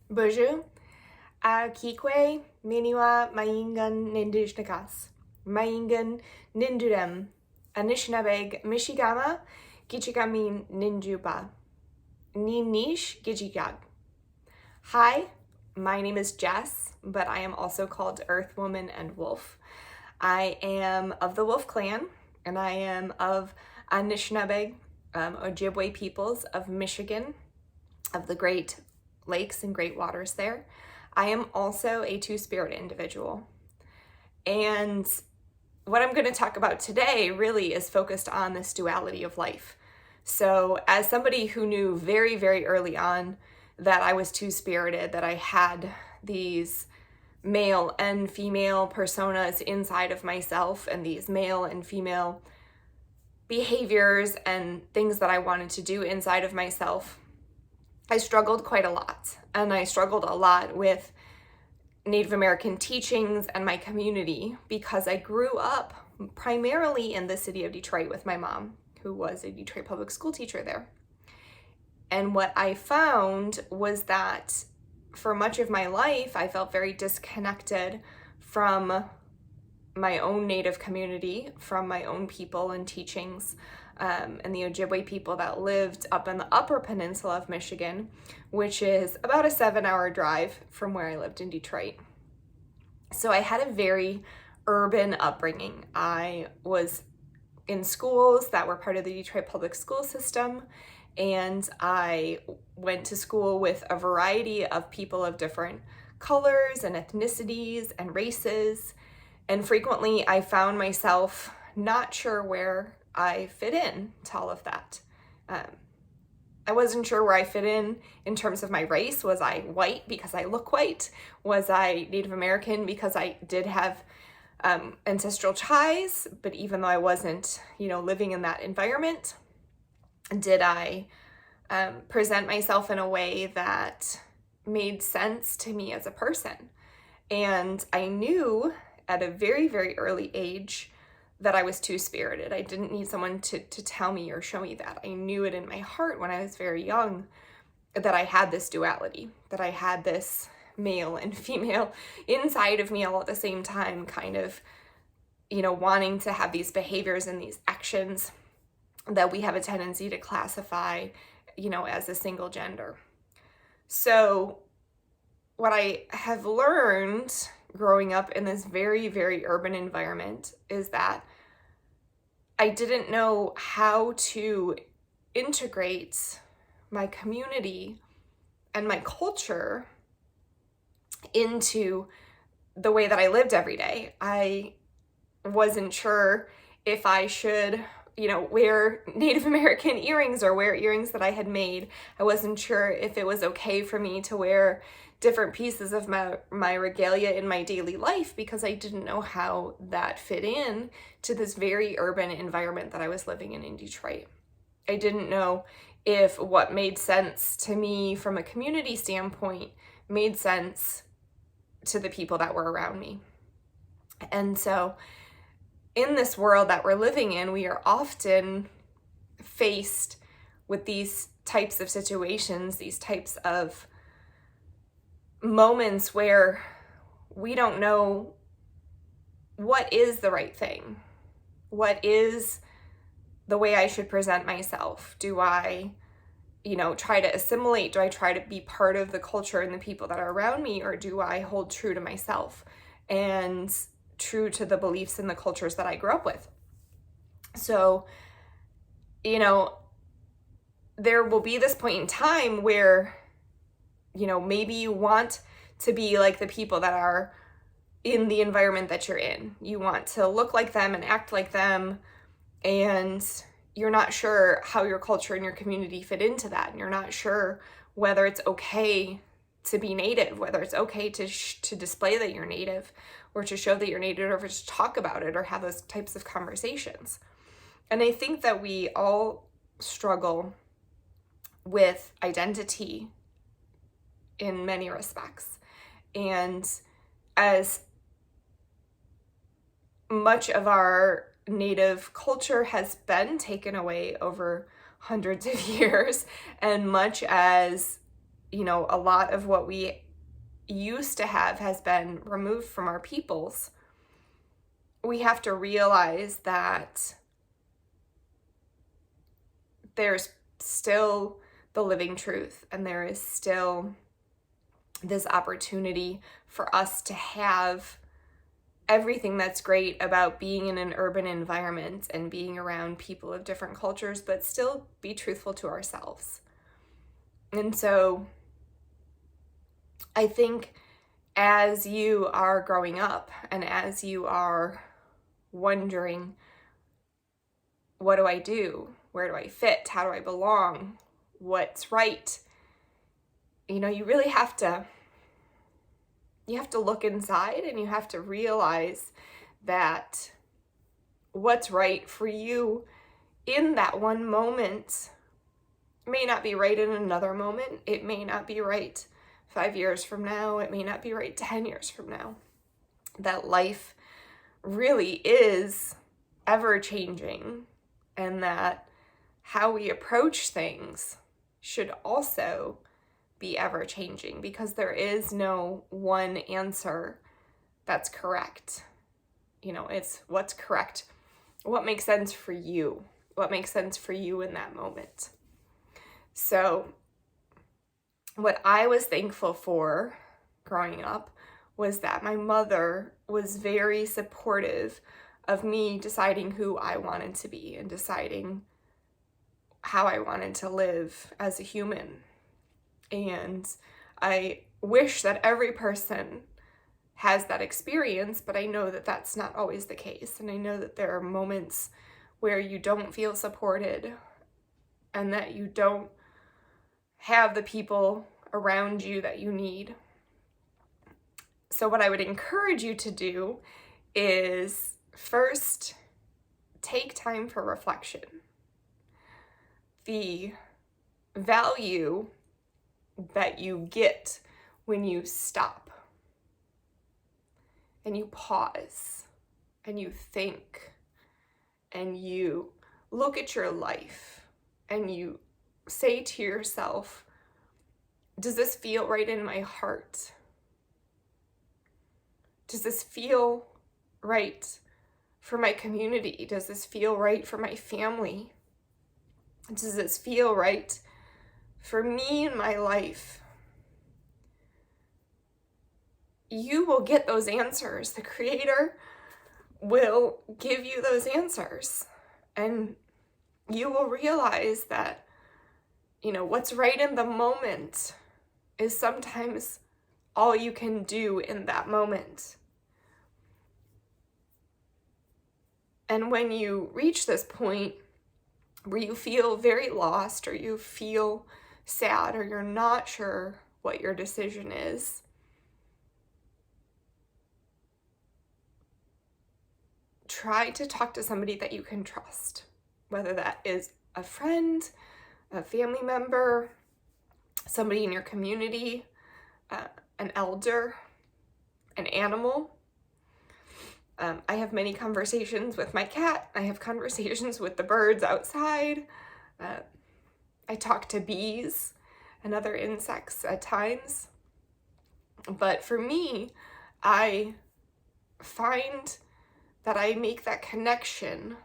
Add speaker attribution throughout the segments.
Speaker 1: Bonjour, a Kikwe, Miniwa, Maingan, Nindujnakas, Maingan, Nindudem, Anishinabeg, Mishigama, Gichigamin, Ninjuba, Ninish, Gijigag. Hi, my name is Jess, but I am also called Earth Woman and Wolf. I am of the Wolf Clan, and I am of Anishinabeg, Ojibwe peoples of Michigan, of the Great Lakes and Great Waters there. I am also a two-spirit individual. And what I'm going to talk about today really is focused on this duality of life. So as somebody who knew very, very early on that I was two-spirited, that I had these male and female personas inside of myself and these male and female behaviors and things that I wanted to do inside of myself, I struggled quite a lot. And I struggled a lot with Native American teachings and my community because I grew up primarily in the city of Detroit with my mom, who was a Detroit public school teacher there. And what I found was that for much of my life, I felt very disconnected from my own Native community, from my own people and teachings, and the Ojibwe people that lived up in the upper peninsula of Michigan, which is about a 7-hour drive from where I lived in Detroit. So I had a very urban upbringing. I was in schools that were part of the Detroit public school system, and I went to school with a variety of people of different colors and ethnicities and races. And frequently I found myself not sure where I fit in to all of that. I wasn't sure where I fit in terms of my race. Was I white because I look white? Was I Native American because I did have ancestral ties? But even though I wasn't, living in that environment, did I present myself in a way that made sense to me as a person? And I knew at a very, very early age that I was two-spirited. I didn't need someone to tell me or show me that. I knew it in my heart when I was very young that I had this duality, that I had this male and female inside of me all at the same time, kind of, wanting to have these behaviors and these actions that we have a tendency to classify, as a single gender. So what I have learned growing up in this very, very urban environment is that I didn't know how to integrate my community and my culture into the way that I lived every day. I wasn't sure if I should, wear Native American earrings or wear earrings that I had made. I wasn't sure if it was okay for me to wear different pieces of my regalia in my daily life because I didn't know how that fit in to this very urban environment that I was living in Detroit. I didn't know if what made sense to me from a community standpoint made sense to the people that were around me. And so in this world that we're living in, we are often faced with these types of situations, these types of moments where we don't know what is the right thing. What is the way I should present myself? Do I, try to assimilate? Do I try to be part of the culture and the people that are around me? Or do I hold true to myself and true to the beliefs and the cultures that I grew up with? So, there will be this point in time where maybe you want to be like the people that are in the environment that you're in. You want to look like them and act like them, and you're not sure how your culture and your community fit into that. And you're not sure whether it's okay to be Native, whether it's okay to display that you're Native or to show that you're Native or to talk about it or have those types of conversations. And I think that we all struggle with identity in many respects. And as much of our Native culture has been taken away over hundreds of years, and much as a lot of what we used to have has been removed from our peoples, we have to realize that there's still the living truth, and there is still this opportunity for us to have everything that's great about being in an urban environment and being around people of different cultures, but still be truthful to ourselves. And so I think as you are growing up and as you are wondering, what do I do? Where do I fit? How do I belong? What's right? You really have to look inside, and you have to realize that what's right for you in that one moment may not be right in another moment. It may not be right 5 years from now. It may not be right 10 years from now. That life really is ever changing, and that how we approach things should also be ever changing, because there is no one answer that's correct. It's what's correct, what makes sense for you, what makes sense for you in that moment. So what I was thankful for growing up was that my mother was very supportive of me deciding who I wanted to be and deciding how I wanted to live as a human. And I wish that every person has that experience, but I know that that's not always the case. And I know that there are moments where you don't feel supported and that you don't have the people around you that you need. So what I would encourage you to do is first take time for reflection. The value that you get when you stop and you pause and you think and you look at your life and you say to yourself, does this feel right in my heart? Does this feel right for my community? Does this feel right for my family? Does this feel right for me in my life? You will get those answers. The Creator will give you those answers. And you will realize that, what's right in the moment is sometimes all you can do in that moment. And when you reach this point where you feel very lost, or you feel sad, or you're not sure what your decision is, try to talk to somebody that you can trust, whether that is a friend, a family member, somebody in your community, an elder, an animal. I have many conversations with my cat. I have conversations with the birds outside. I talk to bees and other insects at times. But for me, I find that I make that connection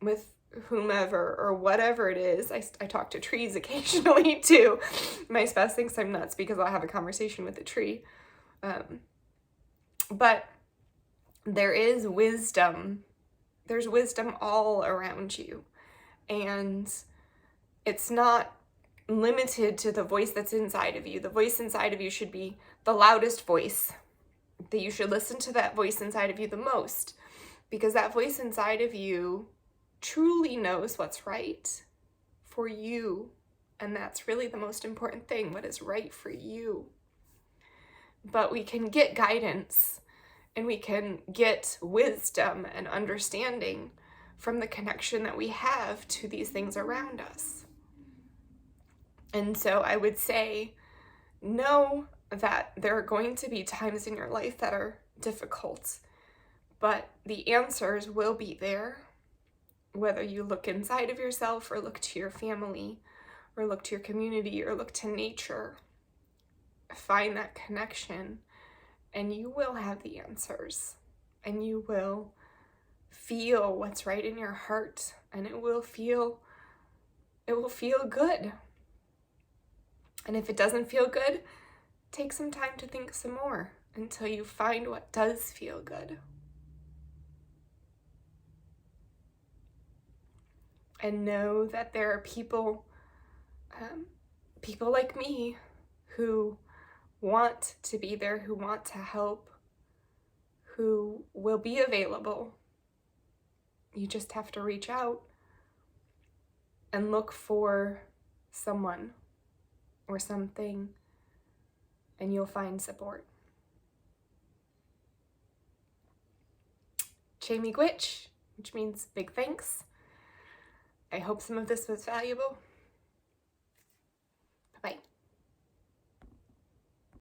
Speaker 1: with whomever or whatever it is. I talk to trees occasionally too. My spouse thinks I'm nuts because I'll have a conversation with a tree. But there is wisdom. There's wisdom all around you. And it's not limited to the voice that's inside of you. The voice inside of you should be the loudest voice. That you should listen to that voice inside of you the most. Because that voice inside of you truly knows what's right for you. And that's really the most important thing, what is right for you. But we can get guidance and we can get wisdom and understanding from the connection that we have to these things around us. And so I would say, know that there are going to be times in your life that are difficult, but the answers will be there, whether you look inside of yourself or look to your family or look to your community or look to nature. find that connection, and you will have the answers, and you will feel what's right in your heart, and it will feel good. And if it doesn't feel good, take some time to think some more until you find what does feel good. And know that there are people like me who want to be there, who want to help, who will be available. You just have to reach out and look for someone or something, and you'll find support. Che miigwech, which means big thanks. I hope some of this was valuable.